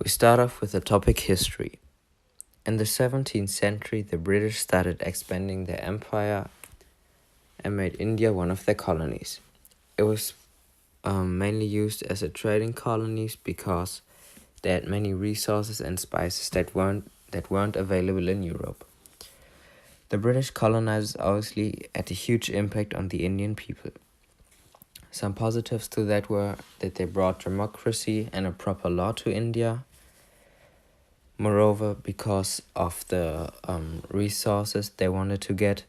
We start off with the topic history. In the 17th century, the British started expanding their empire and made India one of their colonies. It was mainly used as a trading colony because they had many resources and spices that weren't available in Europe. The British colonizers obviously had a huge impact on the Indian people. Some positives to that were that they brought democracy and a proper law to India. Moreover, because of the resources they wanted to get,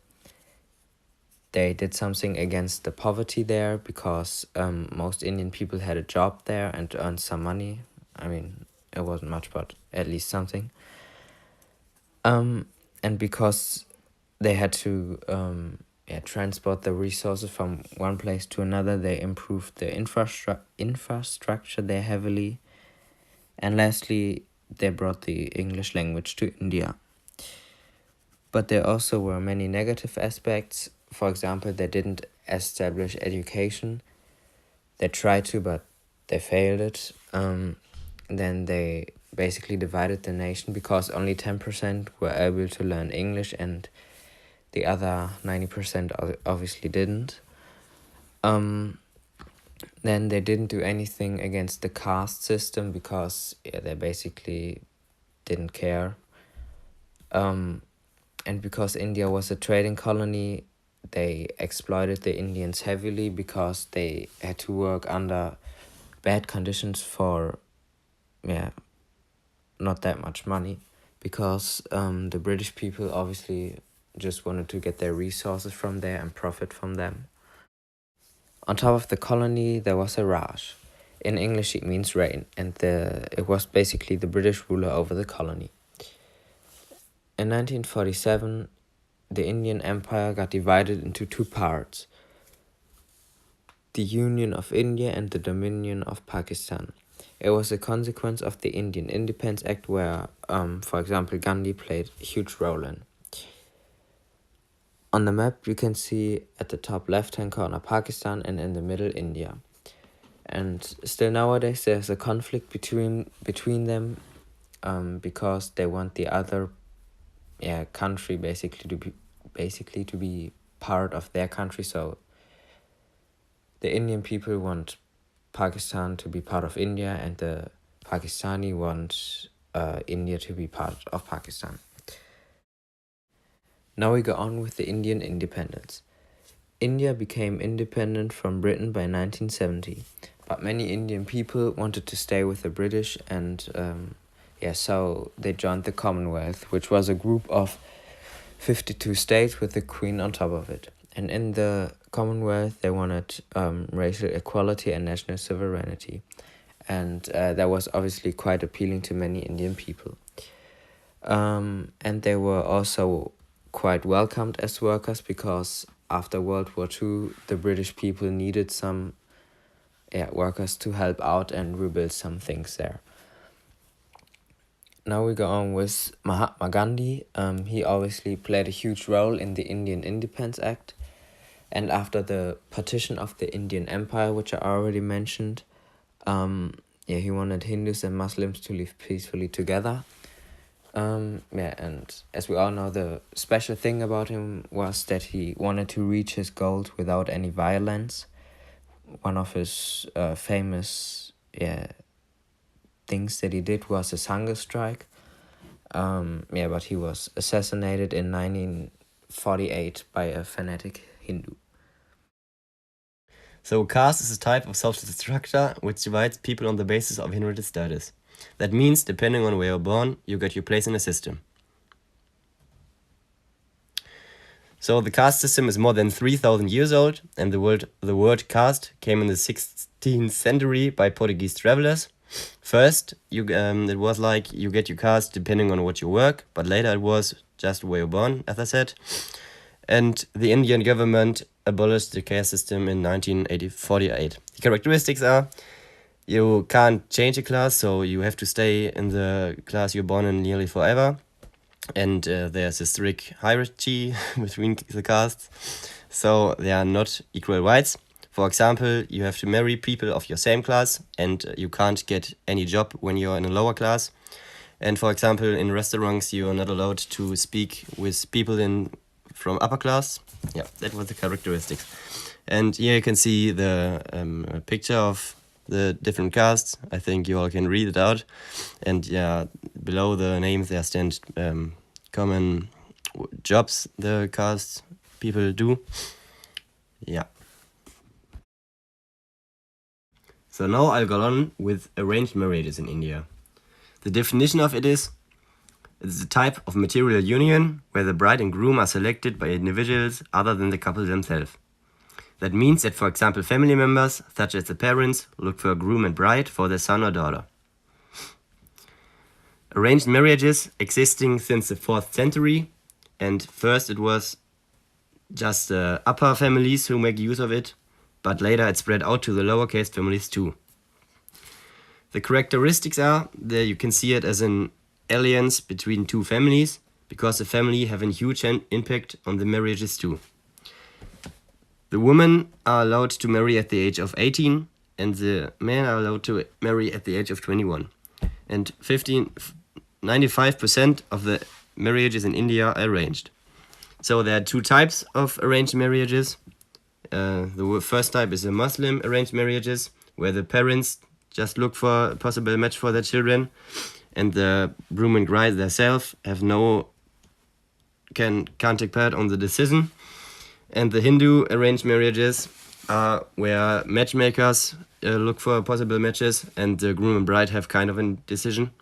they did something against the poverty there because most Indian people had a job there and earned some money. I mean, it wasn't much, but at least something. And because they had to transport the resources from one place to another, they improved the infrastructure there heavily. And lastly, they brought the English language to India. But there also were many negative aspects. For example, they didn't establish education. They tried to, but they failed it. Then they basically divided the nation because only 10% were able to learn English and the other 90% obviously didn't. Then they didn't do anything against the caste system because they basically didn't care. And because India was a trading colony, they exploited the Indians heavily because they had to work under bad conditions for, not that much money. Because the British people obviously just wanted to get their resources from there and profit from them. On top of the colony, there was a Raj. In English, it means reign, and it was basically the British ruler over the colony. In 1947, the Indian Empire got divided into two parts: the Union of India and the Dominion of Pakistan. It was a consequence of the Indian Independence Act where, for example, Gandhi played a huge role in. On the map, you can see at the top left-hand corner Pakistan and in the middle India. And still nowadays there's a conflict between them because they want the other country basically to be part of their country. So the Indian people want Pakistan to be part of India and the Pakistani want India to be part of Pakistan. Now we go on with the Indian independence. India became independent from Britain by 1970, but many Indian people wanted to stay with the British and so they joined the Commonwealth, which was a group of 52 states with the Queen on top of it. And in the Commonwealth, they wanted racial equality and national sovereignty. And that was obviously quite appealing to many Indian people. And they were also quite welcomed as workers because after World War II, the British people needed some workers to help out and rebuild some things there. Now we go on with Mahatma Gandhi. He obviously played a huge role in the Indian Independence Act. And after the partition of the Indian Empire, which I already mentioned, he wanted Hindus and Muslims to live peacefully together. And as we all know, the special thing about him was that he wanted to reach his goals without any violence. One of his famous things that he did was a hunger strike. But he was assassinated in 1948 by a fanatic Hindu. So caste is a type of social structure which divides people on the basis of inherited status. That means, depending on where you're born, you get your place in the system. So the caste system is more than 3,000 years old, and the word caste came in the 16th century by Portuguese travelers. First, it was like you get your caste depending on what you work, but later it was just where you're born, as I said. And the Indian government abolished the caste system in 1948. The characteristics are: you can't change a class, so you have to stay in the class you're born in nearly forever. And there's a strict hierarchy between the castes, so there are not equal rights. For example, you have to marry people of your same class, and you can't get any job when you're in a lower class. And for example, in restaurants, you are not allowed to speak with people from upper class. Yeah, that was the characteristics. And here you can see the picture of the different castes. I think you all can read it out. And yeah, below the names there stand common jobs the caste people do. Yeah. So now I'll go on with arranged marriages in India. The definition of it is, it's a type of material union where the bride and groom are selected by individuals other than the couple themselves. That means that, for example, family members, such as the parents, look for a groom and bride for their son or daughter. Arranged marriages existing since the 4th century, and first it was just upper families who make use of it, but later it spread out to the lower caste families too. The characteristics are that you can see it as an alliance between two families, because the family have a huge impact on the marriages too. The women are allowed to marry at the age of 18, and the men are allowed to marry at the age of 21. And 95% of the marriages in India are arranged. So there are two types of arranged marriages. The first type is the Muslim arranged marriages, where the parents just look for a possible match for their children, and the groom and bride themselves can't take part on the decision. And the Hindu arranged marriages are where matchmakers look for possible matches, and the groom and bride have kind of a decision.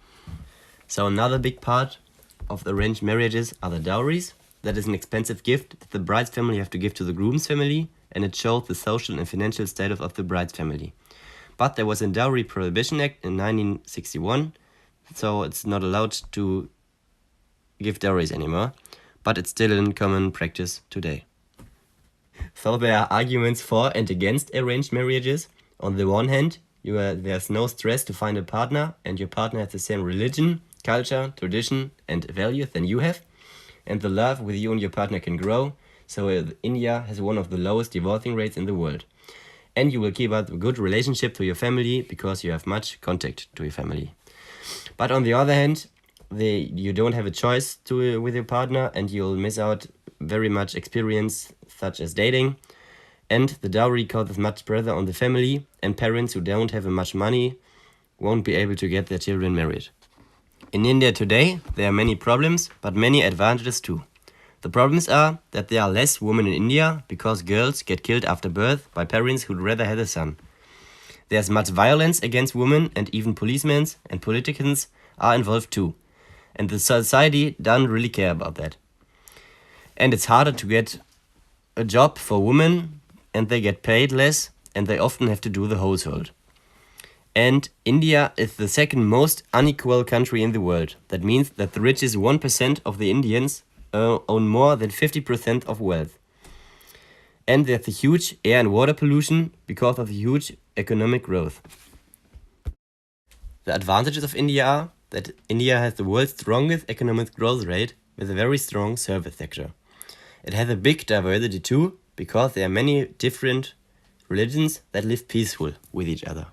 So another big part of the arranged marriages are the dowries. That is an expensive gift that the bride's family have to give to the groom's family, and it shows the social and financial status of the bride's family. But there was a Dowry Prohibition Act in 1961, so it's not allowed to give dowries anymore, but it's still in common practice today. So there are arguments for and against arranged marriages. On the one hand, there's no stress to find a partner, and your partner has the same religion, culture, tradition, and values than you have, and the love with you and your partner can grow. So India has one of the lowest divorcing rates in the world. And you will keep up a good relationship to your family because you have much contact to your family. But on the other hand, you don't have a choice with your partner, and you'll miss out very much experience such as dating. And the dowry causes much pressure on the family, and parents who don't have much money won't be able to get their children married. In India today, there are many problems, but many advantages too. The problems are that there are less women in India because girls get killed after birth by parents who'd rather have a son. There's much violence against women, and even policemen and politicians are involved too. And the society doesn't really care about that. And it's harder to get a job for women, and they get paid less, and they often have to do the household. And India is the second most unequal country in the world. That means that the richest 1% of the Indians own more than 50% of wealth. And there's a huge air and water pollution because of the huge economic growth. The advantages of India are that India has the world's strongest economic growth rate with a very strong service sector. It has a big diversity too, because there are many different religions that live peaceful with each other.